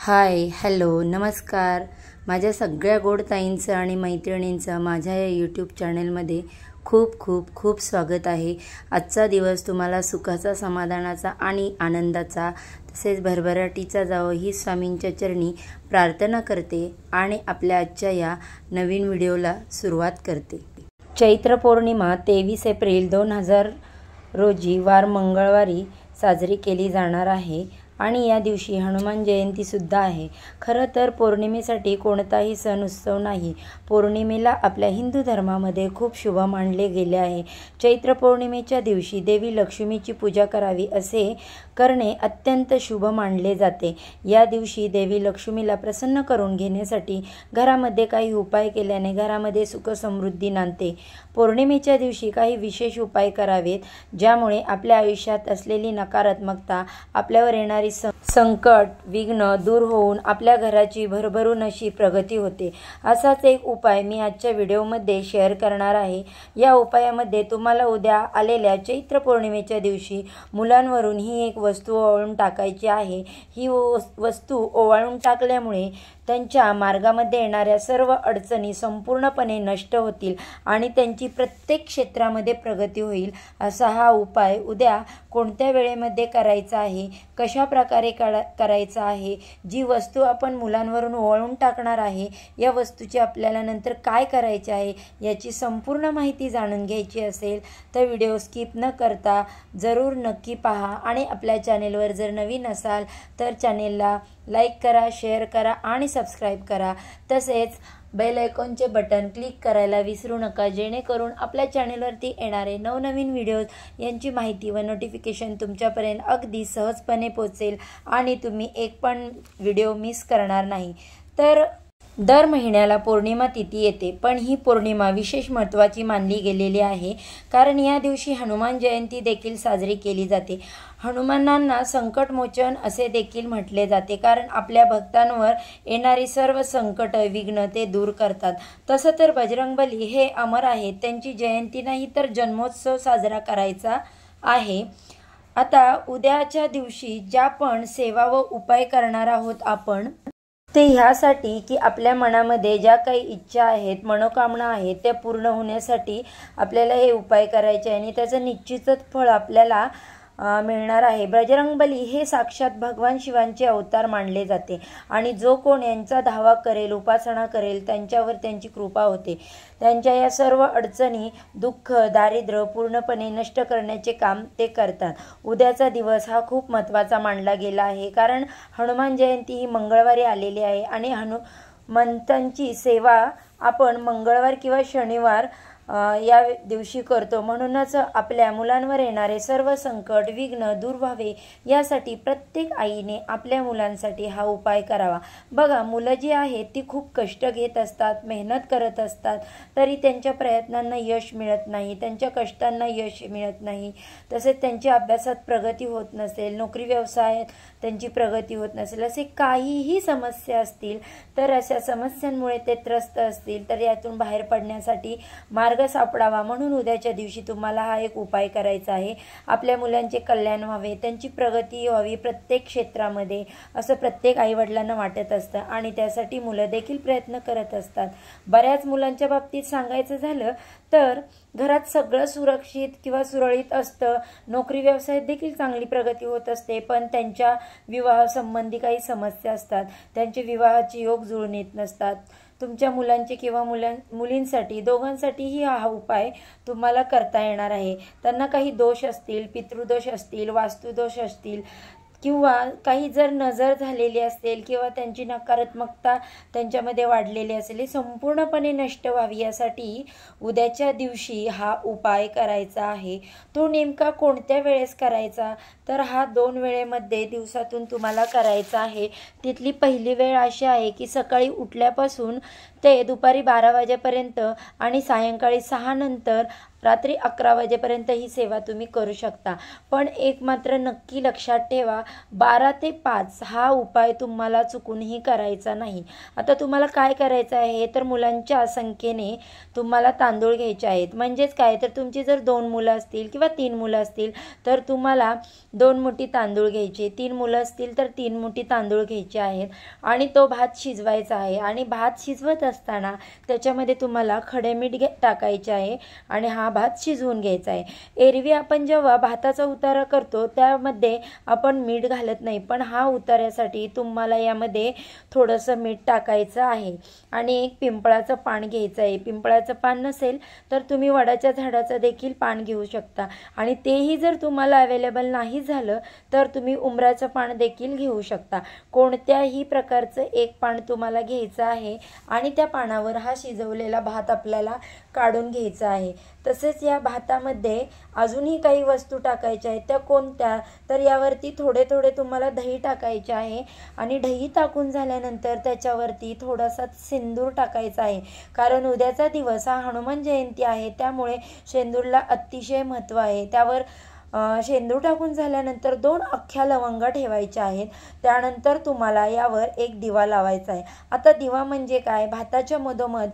Hi hello नमस्कार माझ्या सगळ्या गोड ताईंचं आणि मैत्रिणींचं माझ्या या यूट्यूब चॅनलमध्ये खूप खूप खूप स्वागत आहे। आजचा दिवस तुम्हाला सुखाचा, समाधानाचा आणि आनंदाचा तसेच भरभराटीचा जावो ही स्वामींच्या चरणी प्रार्थना करते आणि आपल्या आजच्या या नवीन व्हिडिओला सुरुवात करते। चैत्र पौर्णिमा 23 एप्रिल 2000 रोजी वार मंगळवारी साजरी केली जाणार आहे आणि या दिवशी हनुमान जयंती सुद्धा आहे। खरं तर पौर्णिमेसाठी कोणताही सण उत्सव नाही। पौर्णिमेला आपल्या हिंदू धर्मामध्ये खूप शुभ मानले गेले आहे। चैत्र पौर्णिमेच्या दिवशी देवी लक्ष्मीची पूजा करावी असे करणे अत्यंत शुभ मानले जाते। या दिवशी देवी लक्ष्मीला प्रसन्न करून घेण्यासाठी घरामध्ये काही उपाय केल्याने घरामध्ये सुख समृद्धी नांदते। पौर्णिमेच्या दिवशी काही विशेष उपाय करावेत ज्यामुळे आपल्या आयुष्यात असलेली नकारात्मकता, आपल्यावर येणारी संकट, विघ्न दूर होऊन आपल्या घराची भरभरून अशी प्रगती होते। असाच एक उपाय मी आजच्या व्हिडिओमध्ये शेअर करणार आहे। या उपायामध्ये तुम्हाला उद्या आलेल्या चैत्र पौर्णिमेच्या दिवशी मुलांवरून ही एक वस्तू ओवाळून टाकायची आहे। ही वस्तू ओवाळून टाकल्यामुळे त्यांच्या मार्गामध्ये येणाऱ्या सर्व अडचणी संपूर्णपणे नष्ट होतील आणि त्यांची प्रत्येक क्षेत्रामध्ये प्रगती होईल। असा हा उपाय उद्या कोणत्या वेळेमध्ये करायचा आहे, कशा प्रकारे करायचा आहे, जी वस्तू आपण मुलांवरून ओवाळून टाकणार आहे या वस्तूची आपल्याला नंतर काय करायचे आहे याची संपूर्ण माहिती जाणून घ्यायची असेल तर व्हिडिओ स्किप न करता जरूर नक्की पहा आणि आपल्या चॅनेलवर जर नवीन असाल तर चॅनेलला लाईक करा, शेअर करा आणि सबस्क्राईब करा। तसेच बेल आयकॉनचे बटन क्लिक करायला विसरू नका जेणेकरून आपल्या चॅनेलवरती येणारे नवनवीन व्हिडिओज यांची माहिती व नोटिफिकेशन तुमच्यापर्यंत अगदी सहजपणे पोहोचेल आणि तुम्ही एक पण व्हिडिओ मिस करणार नाही। तर दर महिन्याला पौर्णिमा तिथी येते, पण ही पौर्णिमा विशेष महत्त्वाची मानली गेलेली आहे कारण या दिवशी हनुमान जयंती देखील साजरी केली जाते। हनुमानांना संकटमोचन असे देखील म्हटले जाते कारण आपल्या भक्तांवर येणारी सर्व संकट, विघ्न ते दूर करतात। तसं तर बजरंगबली हे अमर आहेत, त्यांची जयंती नाही तर जन्मोत्सव साजरा करायचा आहे। आता उद्याच्या दिवशी ज्या पण सेवा व उपाय करणार आहोत आपण ते ह्यासाठी की आपल्या मनामध्ये ज्या काही इच्छा आहेत, मनोकामना आहेत त्या पूर्ण होण्यासाठी आपल्याला हे उपाय करायचे आणि त्याचं निश्चितच फळ आपल्याला मिळणार आहे। बजरंगबली हे साक्षात भगवान शिवांचे अवतार मानले जाते आणि जो कोण यांचा धावा करेल, उपासना करेल त्यांच्यावर त्यांची कृपा होते। त्यांच्या या सर्व अडचणी, दुःख, दारिद्र्य पूर्णपणे नष्ट करण्याचे काम ते करतात। उद्याचा दिवस हा खूप महत्त्वाचा मानला गेला आहे कारण हनुमान जयंती ही मंगळवारी आलेली आहे आणि हनुमंतांची सेवा आपण मंगळवार किंवा शनिवार या दिवशी करतो। म्हणूनच आपल्या मुलांवर येणारे सर्व संकट, विघ्न दूर व्हावे यासाठी प्रत्येक आईने आपल्या मुलांसाठी हा उपाय करावा। बघा, मुलं जी आहेत ती खूप कष्ट घेत असतात, मेहनत करत असतात, तरी त्यांच्या प्रयत्नांना यश मिळत नाही, त्यांच्या कष्टांना यश मिळत नाही। तसेच त्यांच्या अभ्यासात प्रगती होत नसेल, नोकरी व्यवसायात त्यांची प्रगती होत नसेल, असे काहीही समस्या असतील तर अशा समस्यांमुळे ते त्रस्त असतील तर यातून बाहेर पडण्यासाठी मार्ग सापडावा म्हणून उद्याच्या दिवशी तुम्हाला हा एक उपाय करायचा आहे। आपल्या मुलांचे कल्याण व्हावे, त्यांची प्रगती व्हावी प्रत्येक क्षेत्रामध्ये असं प्रत्येक आईवडिलांना वाटत असतं आणि त्यासाठी मुलं देखील प्रयत्न करत असतात। बऱ्याच मुलांच्या बाबतीत सांगायचं झालं तर घरात सगळं सुरक्षित किंवा सुरळीत असतं, नोकरी व्यवसायात देखील चांगली प्रगती होत असते, पण त्यांच्या विवाह संबंधी काही समस्या असतात, त्यांचे विवाहाचे योग जुळून येत नसतात। तुमच्या मुलांचे किंवा मुलींसाठी दोघांसाठीही हा उपाय तुम्हाला करता येणार आहे। त्यांना काही दोष असतील, पितृदोष असतील, वास्तुदोष असतील किंवा काही जर नजर झालेली असेल किंवा त्यांची नकारात्मकता त्यांच्यामध्ये वाढलेली असेल, ही संपूर्णपणे नष्ट व्हावी यासाठी उद्याच्या दिवशी हा उपाय करायचा आहे। तो नेमका कोणत्या वेळेस करायचा तर हा 2 वेळेमध्ये दिवसातून तुम्हाला करायचा आहे। तिथली पहिली वेळ अशी आहे की सकाळी उठल्यापासून ते दुपारी 12 वाजेपर्यंत आणि सायंकाळी 6 नंतर रात्री 11 वाजेपर्यंत ही सेवा तुम्ही करू शकता। पण एक मात्र नक्की लक्षात ठेवा, 12 ते 5 हा उपाय तुम्हाला चुकूनही करायचा नाही। आता तुम्हाला काय करायचं आहे तर मुलांच्या संख्येने तुम्हाला तांदूळ घ्यायचे आहेत। म्हणजेच काय तर तुमची जर 2 मुलं असतील किंवा 3 मुलं असतील तर तुम्हाला 2 मुठी तांदूळ घ्यायचे, 3 मुलं असतील तर 3 मुठी तांदूळ घ्यायचे आहेत आणि तो भात शिजवायचा आहे। आणि भात शिजवत असताना त्याच्यामध्ये तुम्हाला खडे मीठ टाकायचे आहे आणि हा भात शिजवून घ्यायचा आहे। एरवी आपण जेव्हा भाताचा उतारा करतो त्यामध्ये आपण मीठ घालत नाही, पण हा उतार्यासाठी तुम्हाला यामध्ये थोडंसं मीठ टाकायचं आहे। आणि एक पिंपळाचं पान घ्यायचं आहे। पिंपळाचं पान नसेल तर तुम्ही वडाच्या झाडाचं देखील पान घेऊ शकता आणि तेही जर तुम्हाला अवेलेबल नाही झालं तर तुम्ही उंबराचं पान देखील घेऊ शकता। कोणत्याही प्रकारचं एक पान तुम्हाला घ्यायचं आहे आणि त्या पानावर हा शिजवलेला भात आपल्याला काढून घ्यायचा आहे। तसेच या भातामध्ये अजूनही काही वस्तू टाकायच्या आहेत। त्या कोणत्या तर यावरती थोडे थोडे तुम्हाला दही टाकायचे आहे आणि दही टाकून झाल्यानंतर त्याच्यावरती थोडासा सिंदूर टाकायचा आहे, कारण उद्याचा दिवस हा हनुमान जयंती आहे, त्यामुळे शेंदूरला अतिशय महत्त्व आहे। त्यावर शेंदूर टाकून झाल्यानंतर 2 अख्ख्या लवंगा ठेवायच्या आहेत। त्यानंतर तुम्हाला यावर एक दिवा लावायचा आहे। आता दिवा म्हणजे काय, भाताच्या मधोमध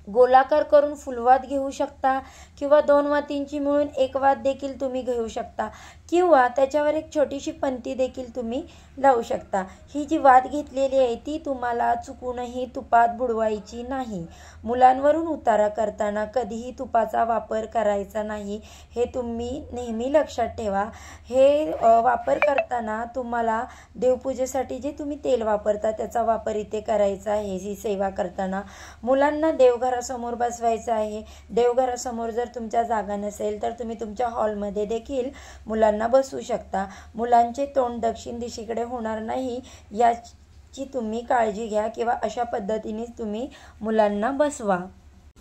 गोलाकार करून फुलवात घेऊ शकता किंवा 2 वातींची मिळून एक वात देखील तुम्ही घेऊ शकता किंवा त्याच्यावर एक छोटीशी पंती देखील तुम्ही लावू शकता। ही जी वात घेतलेली आहे ती तुम्हाला चुकूनही तुपात बुडवायची नाही। मुलांवरून उतारा करताना कधीही तुपाचा वापर करायचा नाही, हे तुम्ही नेहमी लक्षात ठेवा। हे वापर करताना तुम्हाला देवपूजेसाठी जे तुम्ही तेल वापरता त्याचा वापर इथे करायचा आहे। ही सेवा करताना मुलांना देवघरासमोर बसवायचं आहे। देवघरासमोर जर तुमच्या जागा नसेल तर तुम्ही तुमच्या हॉलमध्ये देखील मुलांना बसवू शकता। मुलांचे तोंड दक्षिण दिशेकडे होणार नाही याची तुम्ही काळजी घ्या किंवा अशा पद्धतीने तुम्ही मुलांना बसवा।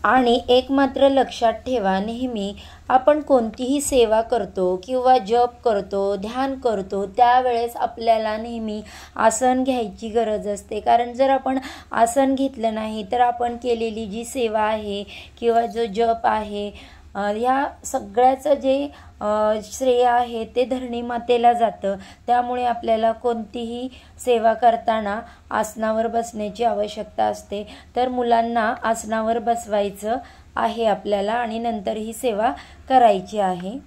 आणि एक मात्र लक्षात ठेवा, नेहमी आपण कोणतीही सेवा करतो किंवा जप करतो, ध्यान करतो त्यावेळेस आपल्याला नेहमी आसन घ्यायची गरज असते। कारण जर आपण आसन घेतलं नाही तर आपण केलेली जी सेवा आहे किंवा जो जप आहे या सगळ्याचं जे श्रेय आहे ते धरणी मातेला जातं। त्यामुळे आपल्याला कोणतीही सेवा करताना आसनावर बसण्याची आवश्यकता असते। तर मुलांना आसनावर बसवायचं आहे आपल्याला आणि नंतर ही सेवा करायची आहे।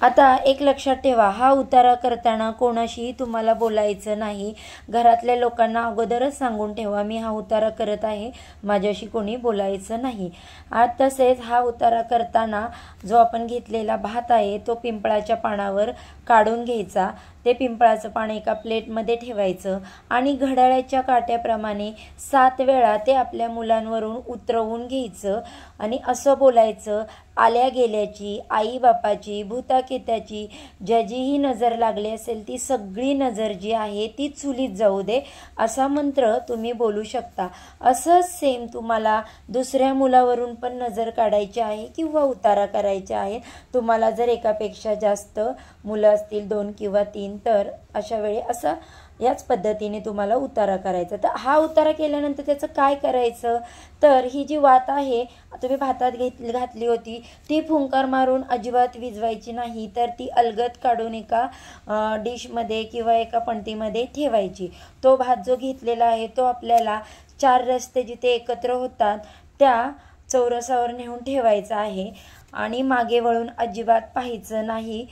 आता एक लक्षात ठेवा, हा उतारा करताना कोणाशीही तुम्हाला बोलायचं नाही। घरातल्या लोकांना अगोदरच सांगून ठेवा, मी हा उतारा करत आहे, माझ्याशी कोणी बोलायचं नाही। तसेच हा उतारा करताना जो आपण घेतलेला भात आहे तो पिंपळाच्या पानावर काढून घ्यायचा। ते पिंपळाचं पान एका प्लेटमध्ये ठेवायचं आणि घड्याळाच्या काट्याप्रमाणे 7 वेळा ते आपल्या मुलांवरून उतरवून घ्यायचं आणि असं बोलायचं, आल्या गेल्याची, आई बापाची, भूताकेत्याची ज्याचीही नजर लागली असेल ती सगळी नजर जी आहे ती चुलीत जाऊ दे, असा मंत्र तुम्ही बोलू शकता। असंच सेम तुम्हाला दुसऱ्या मुलावरून पण नजर काढायची आहे किंवा उतारा करायचा आहे। तुम्हाला जर एकापेक्षा जास्त मुलं असतील, 2 किंवा 3, तर अशा वेळी असं याच पद्धतीने तुम्हाला उतारा करायचा। तर हा उतारा केल्यानंतर त्याचं काय करायचं तर ही जी वात आहे तुम्ही भातात घातली होती ती फुंकार मारून अजिबात विझवायची नाही, तर ती अलगद काढून एका डिशमध्ये किंवा एका पणतीमध्ये ठेवायची। तो भात जो घेतलेला आहे तो आपल्याला 4 रस्ते जिथे एकत्र होतात त्या चौरसावर नेऊन ठेवायचा आहे आणि मागे वळून अजिबात पाहायचं नाही।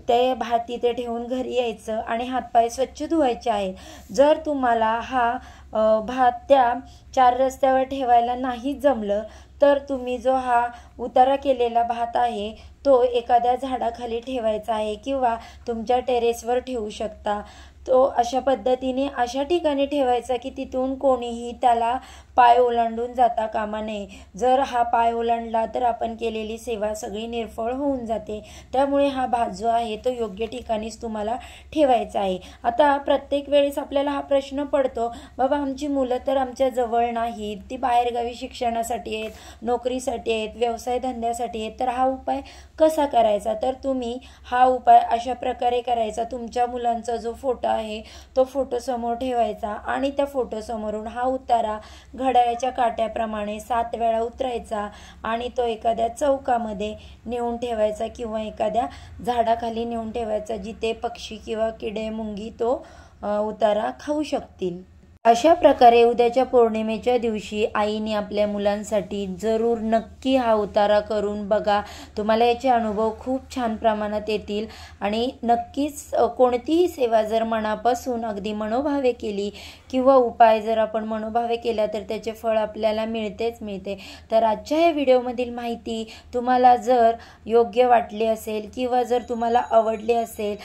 ते भात तिथे ठेवून घरी यायचं आणि हातपाय स्वच्छ धुवायचे आहेत। जर तुम्हाला हा भात त्या 4 रस्त्यावर ठेवायला नाही जमलं तर तुम्ही जो हा उतारा केलेला भात आहे तो एखाद्या झाडाखाली ठेवायचा आहे किंवा तुमच्या टेरेसवर ठेवू शकता। तो अशा पद्धतीने अशा ठिकाणी ठेवायचा की तिथून कोणीही त्याला पाय ओलांडून जाता कामा नये। जर हा पाय ओलांडला तर आपण केलेली सेवा सगळी निर्फळ होऊन जाते। त्यामुळे हा भात जो आहे तो योग्य ठिकाणीच तुम्हाला ठेवायचा आहे। आता प्रत्येक वेळेस आपल्याला हा प्रश्न पडतो, बाबा आमची मुलं तर आमच्या जवळ नाहीत, ती बाहेरगावी शिक्षणासाठी आहेत, नोकरीसाठी आहेत, व्यवसाय धंद्यासाठी आहेत, तर हा उपाय कसा करायचा? तर तुम्ही हा उपाय अशा प्रकारे करायचा, तुमच्या मुलांचा जो फोटो आहे तो फोटोसमोर ठेवायचा आणि त्या फोटोसमोरून हा उतारा घड्याळाच्या काट्याप्रमाणे 7 वेळा उतरायचा आणि तो एखाद्या चौकामध्ये नेऊन ठेवायचा किंवा एखाद्या झाडाखाली नेऊन ठेवायचा, जिथे पक्षी किंवा किडे मुंगी तो उतारा खाऊ शकतील। अशा प्रकारे उद्याच्या पौर्णिमेच्या दिवशी आईने आपल्या मुलांसाठी जरूर नक्की हा उतारा करून बघा। तुम्हाला याचे अनुभव खूप छान प्रमाणात येतील आणि नक्कीच कोणतीही सेवा जर मनापासून अगदी मनोभावे केली किंवा उपाय जर आपण मनोभावे केला तर त्याचे फळ आपल्याला मिळते। तर आजच्या या व्हिडिओमधील माहिती तुम्हाला जर योग्य वाटली असेल किंवा जर तुम्हाला आवडली असेल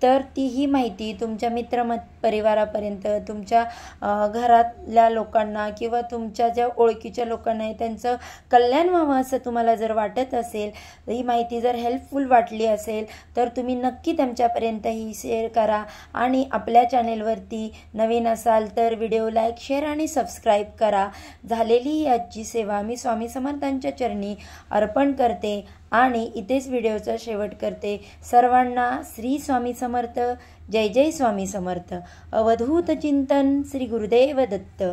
तर तीही माहिती तुमच्या परिवारापर्यंत, तुमच्या घरातल्या लोकांना किंवा तुमच्या ज्या ओळखीच्या लोकांना आहे त्यांचं कल्याण व्हावं असं तुम्हाला जर वाटत असेल, ही माहिती जर हेल्पफुल वाटली असेल तर तुम्ही नक्की त्यांच्यापर्यंत ही शेअर करा। आणि आपल्या चॅनेलवरती नवीन असाल तर व्हिडिओ लाईक, शेअर आणि सबस्क्राईब करा। झालेली आजची सेवा मी स्वामी समर्थांच्या चरणी अर्पण करते आणि इथेच व्हिडिओचा शेवट करते। सर्वांना श्री स्वामी समर्थ। जय जय स्वामी समर्थ। अवधूत चिंतन श्री गुरुदेव दत्त।